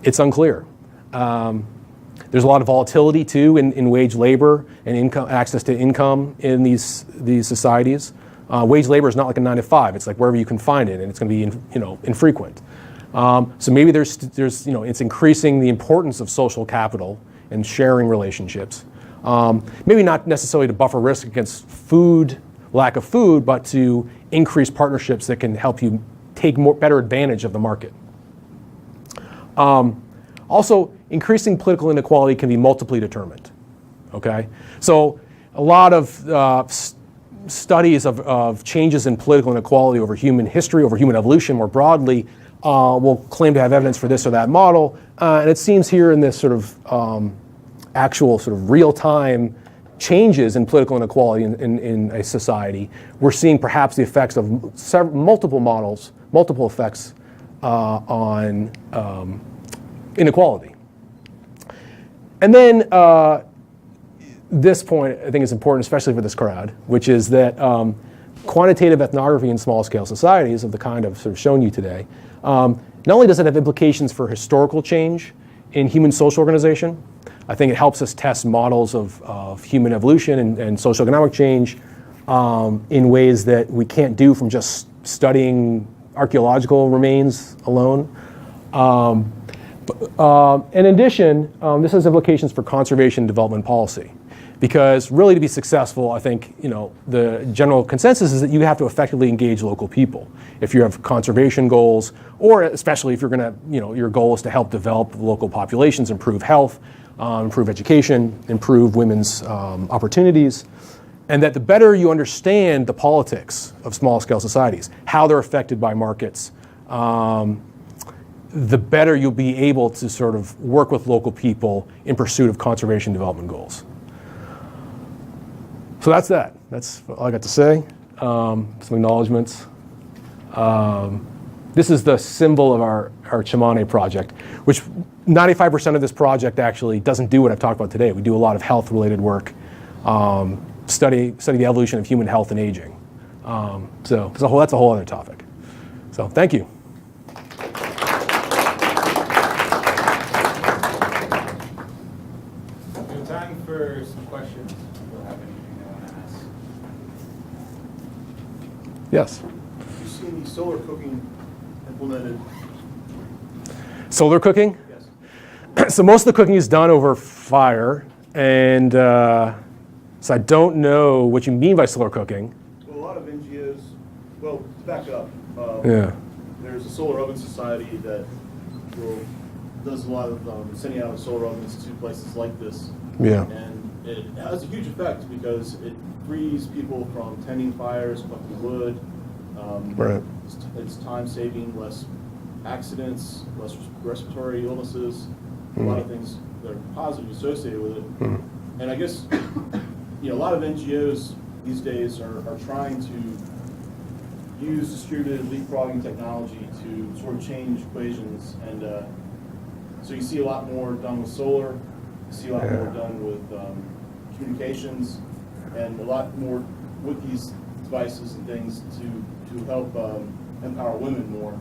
It's unclear. There's a lot of volatility too in wage labor and income, access to income in these societies. Wage labor is not like a 9 to 5. It's like wherever you can find it, and it's going to be infrequent. So maybe there's it's increasing the importance of social capital and sharing relationships. Maybe not necessarily to buffer risk against lack of food, but to increase partnerships that can help you take better advantage of the market. Also, increasing political inequality can be multiply determined. Okay, so a lot of studies of changes in political inequality over human history, over human evolution more broadly, will claim to have evidence for this or that model, and it seems here in this sort of actual sort of real-time changes in political inequality in a society, we're seeing perhaps the effects of multiple effects on inequality. And then this point I think is important, especially for this crowd, which is that quantitative ethnography in small-scale societies of the kind I've sort of shown you today, not only does it have implications for historical change in human social organization, I think it helps us test models of human evolution and socioeconomic change in ways that we can't do from just studying archaeological remains alone. In addition, this has implications for conservation and development policy. Because really to be successful, I think the general consensus is that you have to effectively engage local people. If you have conservation goals, or especially if you're going to, your goal is to help develop local populations, improve health, improve education, improve women's opportunities, and that the better you understand the politics of small-scale societies, how they're affected by markets, the better you'll be able to sort of work with local people in pursuit of conservation development goals. So that's that. That's all I got to say. Some acknowledgements. This is the symbol of our Tsimane project, which 95% of this project actually doesn't do what I've talked about today. We do a lot of health-related work, study the evolution of human health and aging. So that's a whole other topic. So thank you. We have time for some questions. Yes. You see any solar cooking implemented? Solar cooking? Yes. So most of the cooking is done over fire, and so I don't know what you mean by solar cooking. Well, a lot of NGOs, well, to back up, Yeah. there's a solar oven society that does a lot of sending out solar ovens to places like this. Yeah. And it has a huge effect because it frees people from tending fires, collecting wood. Right. It's time saving, less accidents, less respiratory illnesses, a lot of things that are positive associated with it. And I guess a lot of NGOs these days are trying to use distributed leapfrogging technology to sort of change equations, and so you see a lot more done with solar, you see a lot more done with communications, and a lot more with these devices and things to help empower women more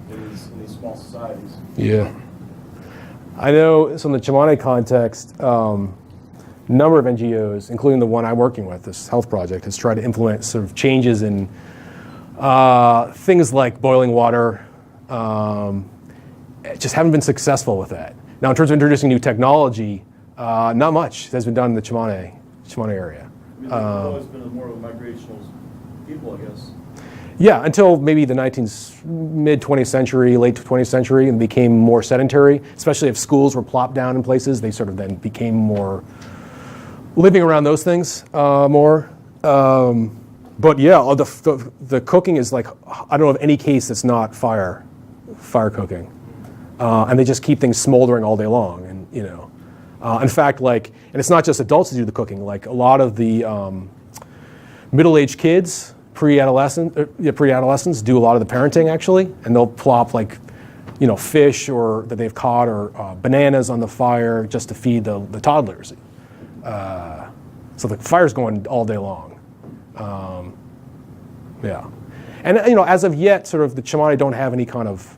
in these small societies. Yeah. I know, so in the Tsimane context, number of NGOs, including the one I'm working with, this health project, has tried to implement sort of changes in things like boiling water. Just haven't been successful with that. Now, in terms of introducing new technology, not much has been done in the Tsimane area. I mean, they've always been more of a migrational people, I guess. Yeah, until maybe the mid 20th century, late 20th century, and became more sedentary, especially if schools were plopped down in places. They sort of then became more living around those things more. But yeah, the cooking is like, I don't know of any case that's not fire cooking. And they just keep things smoldering all day long. And, in fact, and it's not just adults who do the cooking, like a lot of the middle-aged kids, pre-adolescents do a lot of the parenting actually, and they'll plop fish or that they've caught or bananas on the fire just to feed the toddlers. So the fire's going all day long. Yeah, and as of yet, sort of the Tsimane don't have any kind of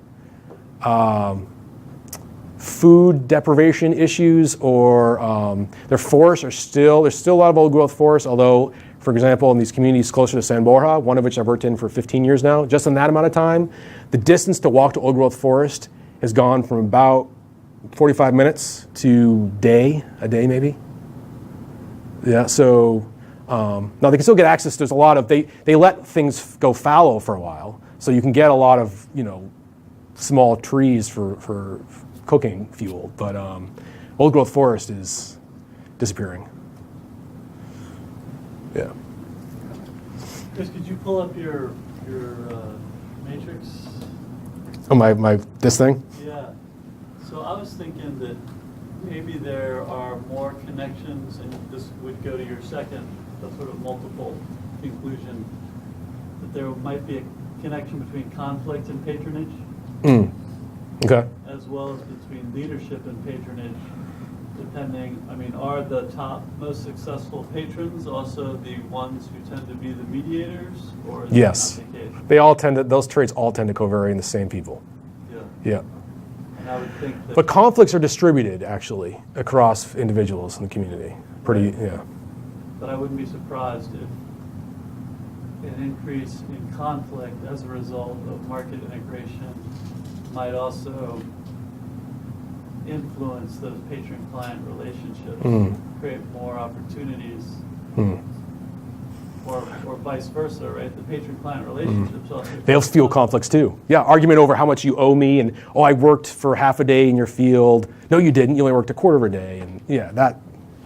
food deprivation issues, or their forests there's still a lot of old growth forests, although, for example, in these communities closer to San Borja, one of which I've worked in for 15 years now, just in that amount of time, the distance to walk to old growth forest has gone from about 45 minutes to a day maybe. Yeah, so now they can still get access. There's a lot of, they let things go fallow for a while, so you can get a lot of, small trees for cooking fuel, but old growth forest is disappearing. Yeah. Chris, could you pull up your matrix? Oh, my this thing? Yeah. So I was thinking that maybe there are more connections, and this would go to your second, the sort of multiple conclusion, that there might be a connection between conflict and patronage. Okay. As well as between leadership and patronage, depending, are the top most successful patrons also the ones who tend to be the mediators, or is Yes. that not the case? They all those traits all tend to co-vary in the same people. Yeah. And I would think that. But conflicts are distributed, actually, across individuals in the community. Yeah. But I wouldn't be surprised if an increase in conflict as a result of market integration might also influence those patron-client relationships, create more opportunities, or vice versa, right? The patron-client relationships also. They'll fuel conflicts too. Yeah, argument over how much you owe me, and I worked for half a day in your field. No, you didn't. You only worked a quarter of a day, and yeah, that.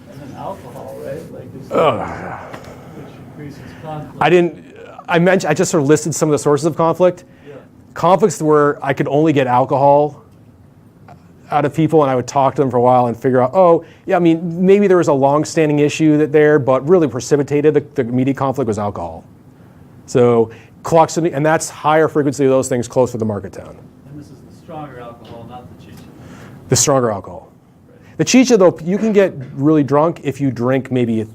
And then alcohol, right? Which increases conflict. I just sort of listed some of the sources of conflict. Yeah. Conflicts where I could only get alcohol out of people, and I would talk to them for a while and figure out, maybe there was a long-standing issue there, but really precipitated the immediate conflict was alcohol. So, and that's higher frequency of those things close to the market town. And this is the stronger alcohol, not the chicha. The stronger alcohol. Right. The chicha, though, you can get really drunk if you drink maybe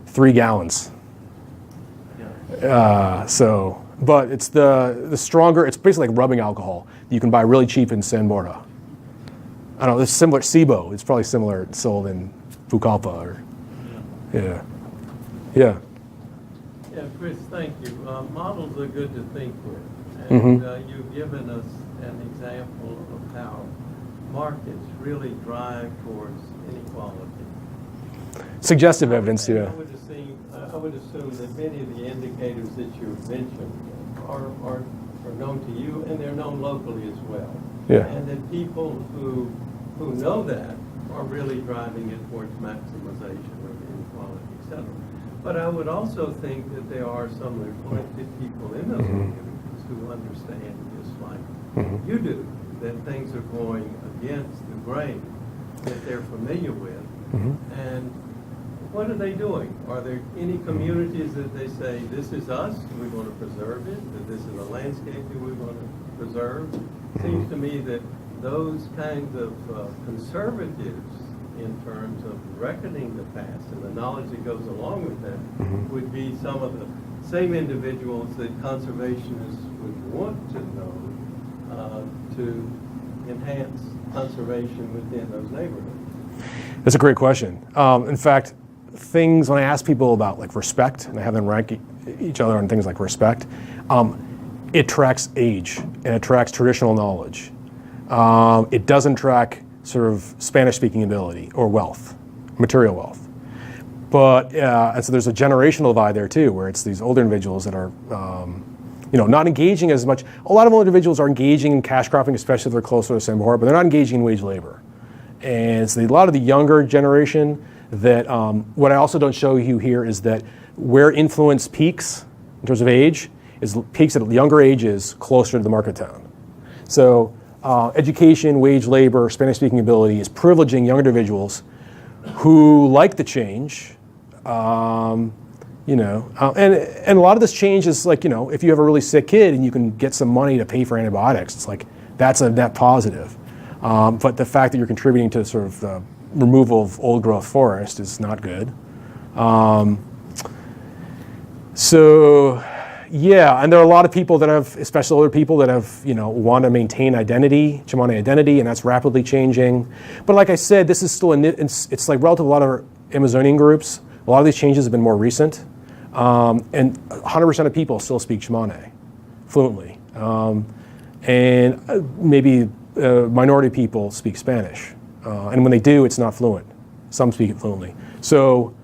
3 gallons. Yeah. But it's the stronger, it's basically like rubbing alcohol. You can buy really cheap in San Borja. I don't know, it's similar, Cibo, it's probably similar, it's sold in Pucallpa Yeah. Yeah, Chris, thank you. Models are good to think with. And you've given us an example of how markets really drive towards inequality. Suggestive evidence, yeah. I would assume that many of the indicators that you've mentioned are known to you, and they're known locally as well. Yeah. And that people who know that are really driving it towards maximization of inequality, et cetera. But I would also think that there are some reflected people in those communities who understand, just like you do, that things are going against the grain that they're familiar with. And what are they doing? Are there any communities that they say, this is us, we want to preserve it, that this is a landscape that we want to preserve? It seems to me that those kinds of conservatives in terms of reckoning the past and the knowledge that goes along with that would be some of the same individuals that conservationists would want to know to enhance conservation within those neighborhoods. That's a great question. In fact, things, when I ask people about like respect, and I have them rank each other on things like respect, it tracks age and it tracks traditional knowledge. It doesn't track sort of Spanish-speaking ability or wealth, material wealth. But, and so there's a generational divide there too, where it's these older individuals that are, not engaging as much. A lot of older individuals are engaging in cash cropping, especially if they're closer to Sambor, but they're not engaging in wage labor. And so a lot of the younger generation that, what I also don't show you here is that where influence peaks in terms of age is peaks at younger ages closer to the market town. So education, wage labor, Spanish-speaking ability is privileging young individuals who like the change, and a lot of this change is like, if you have a really sick kid and you can get some money to pay for antibiotics, it's like, that's a net positive. But the fact that you're contributing to sort of the removal of old growth forest is not good. Yeah, and there are a lot of people that have, especially older people that have, want to maintain identity, Tsimane identity, and that's rapidly changing. But like I said, this is still, it's like relative to a lot of Amazonian groups. A lot of these changes have been more recent. And 100% of people still speak Tsimane fluently. And maybe minority people speak Spanish. And when they do, it's not fluent. Some speak it fluently. So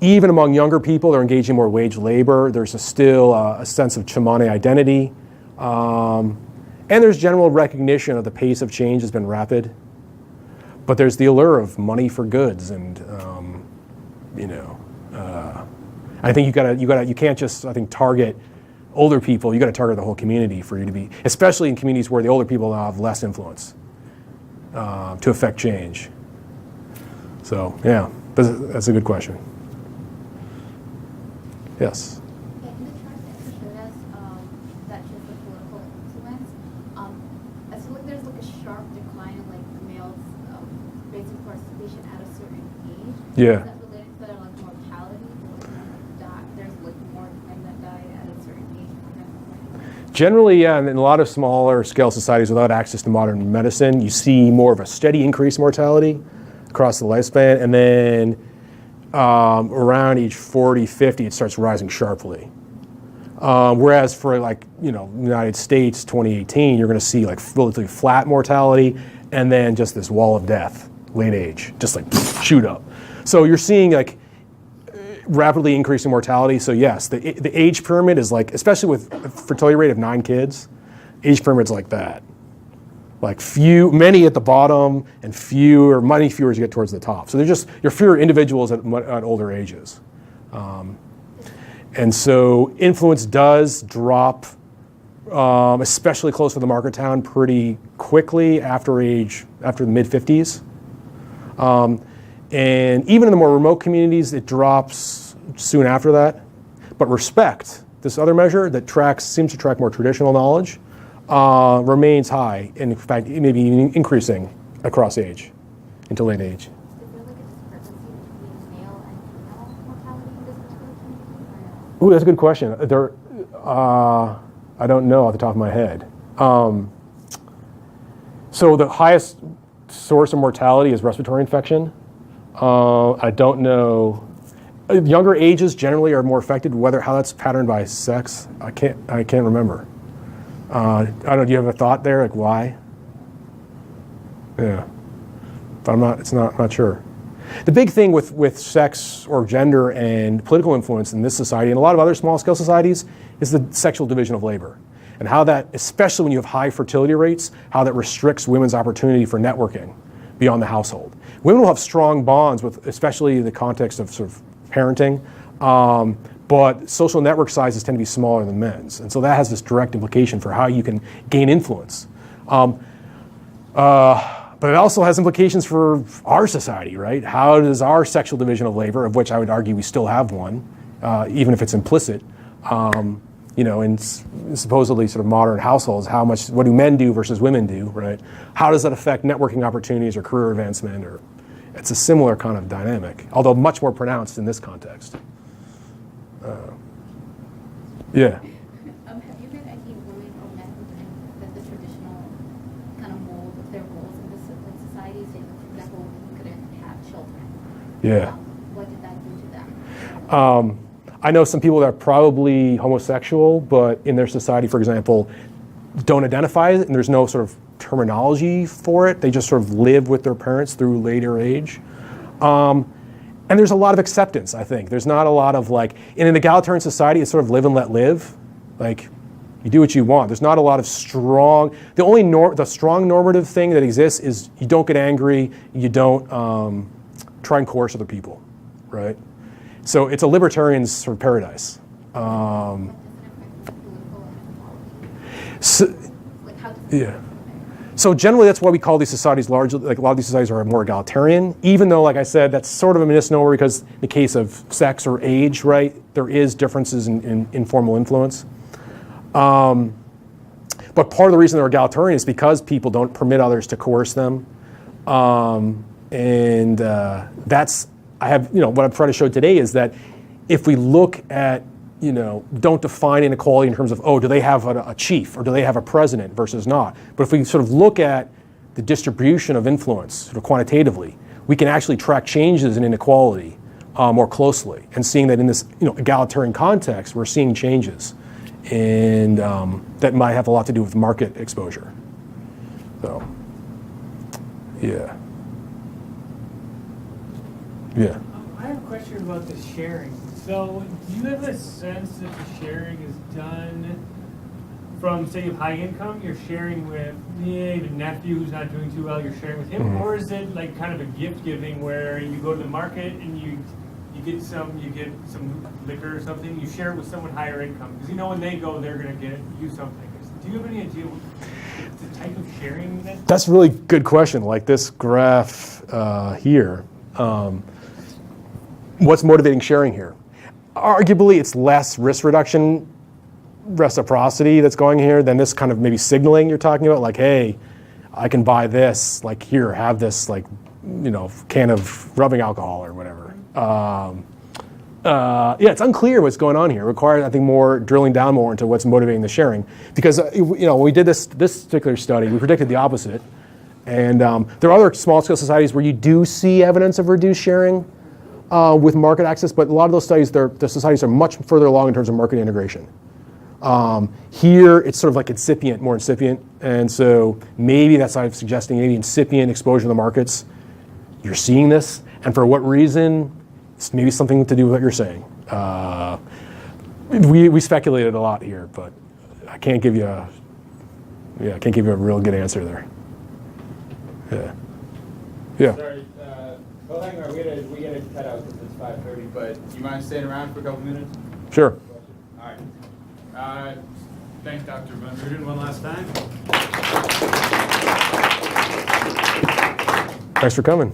even among younger people, they're engaging more wage labor. There's still a sense of Tsimane identity. And there's general recognition of the pace of change has been rapid. But there's the allure of money for goods, and I think you can't just, I think, target older people. You got to target the whole community for you to be, especially in communities where the older people now have less influence to affect change. So yeah, that's a good question. Yes. Yeah, in the chart that you showed us, that shows the political influence. I feel like there's like a sharp decline in like the males' basic participation at a certain age. Yeah. Is that related to their like mortality? There's like more men that die at a certain age. Generally, yeah, and in a lot of smaller scale societies without access to modern medicine, you see more of a steady increase in mortality across the lifespan, and then around age 40, 50, it starts rising sharply. Whereas for like, United States 2018, you're going to see like relatively flat mortality and then just this wall of death, late age, just like shoot up. So you're seeing like rapidly increasing mortality. So yes, the age pyramid is like, especially with a fertility rate of 9 kids, age pyramid's like that. Like many at the bottom, and many fewer as you get towards the top. So you're fewer individuals at older ages. And so influence does drop, especially close to the market town, pretty quickly after the mid-50s. And even in the more remote communities, it drops soon after that. But respect, this other measure that seems to track more traditional knowledge, remains high, and in fact, maybe even increasing across age, into late age. Is there like a discrepancy between male and female mortality in this particular community? Ooh, that's a good question. I don't know off the top of my head. So the highest source of mortality is respiratory infection. I don't know. Younger ages generally are more affected. How that's patterned by sex, I can't remember. I don't know. Do you have a thought there, like why? Yeah, but I'm not sure. The big thing with sex or gender and political influence in this society and a lot of other small-scale societies is the sexual division of labor, and how that, especially when you have high fertility rates, how that restricts women's opportunity for networking beyond the household. Women will have strong bonds especially in the context of sort of parenting, but social network sizes tend to be smaller than men's, and so that has this direct implication for how you can gain influence. But it also has implications for our society, right? How does our sexual division of labor, of which I would argue we still have one, even if it's implicit, in supposedly sort of modern households, what do men do versus women do, right? How does that affect networking opportunities or career advancement? Or it's a similar kind of dynamic, although much more pronounced in this context. Yeah. Have you met any women or men who think that the traditional kind of mold of their roles in this in society, say, for example, women couldn't have children? Yeah. What did that do to them? I know some people that are probably homosexual, but in their society, for example, don't identify it, and there's no sort of terminology for it. They just sort of live with their parents through later age. And there's a lot of acceptance, I think. There's not a lot of in an egalitarian society, it's sort of live and let live. Like, you do what you want. There's not a lot of strong, the strong normative thing that exists is you don't get angry, you don't try and coerce other people, right? So it's a libertarian's sort of paradise. Yeah. So generally, that's why we call these societies largely, a lot of these societies are more egalitarian, even though, like I said, that's sort of a misnomer because in the case of sex or age, right, there is differences in informal influence. But part of the reason they're egalitarian is because people don't permit others to coerce them. That's, what I'm trying to show today is that if we look at, don't define inequality in terms of, do they have a chief or do they have a president versus not. But if we sort of look at the distribution of influence sort of quantitatively, we can actually track changes in inequality more closely. And seeing that in this egalitarian context, we're seeing changes. And that might have a lot to do with market exposure. So, yeah. Yeah. I have a question about the sharing. So, do you have a sense that the sharing is done from, say, high income? You're sharing with maybe a nephew who's not doing too well. You're sharing with him, Mm-hmm. or is it like kind of a gift giving where you go to the market and you get some liquor or something. You share it with someone higher income because when they go, they're going to get you something. Do you have any idea what the type of sharing that? That's a really good question. Like this graph here. What's motivating sharing here? Arguably, it's less risk reduction, reciprocity that's going here than this kind of maybe signaling you're talking about. Like, hey, I can buy this. Like, here, have this. Like, can of rubbing alcohol or whatever. It's unclear what's going on here. It requires, I think, more drilling down more into what's motivating the sharing. Because when we did this particular study, we predicted the opposite. And there are other small-scale societies where you do see evidence of reduced sharing with market access, but a lot of those studies, the societies are much further along in terms of market integration. Here, it's sort of like incipient, more incipient, and so maybe that's why I'm suggesting maybe incipient exposure to the markets. You're seeing this, and for what reason? It's maybe something to do with what you're saying. We speculated a lot here, but I can't give you a real good answer there. Yeah. Sorry, well, hang on. We gotta cut out because it's 5:30. But do you mind staying around for a couple minutes? Sure. All right. Thanks, Dr. Van Rueden, one last time. Thanks for coming.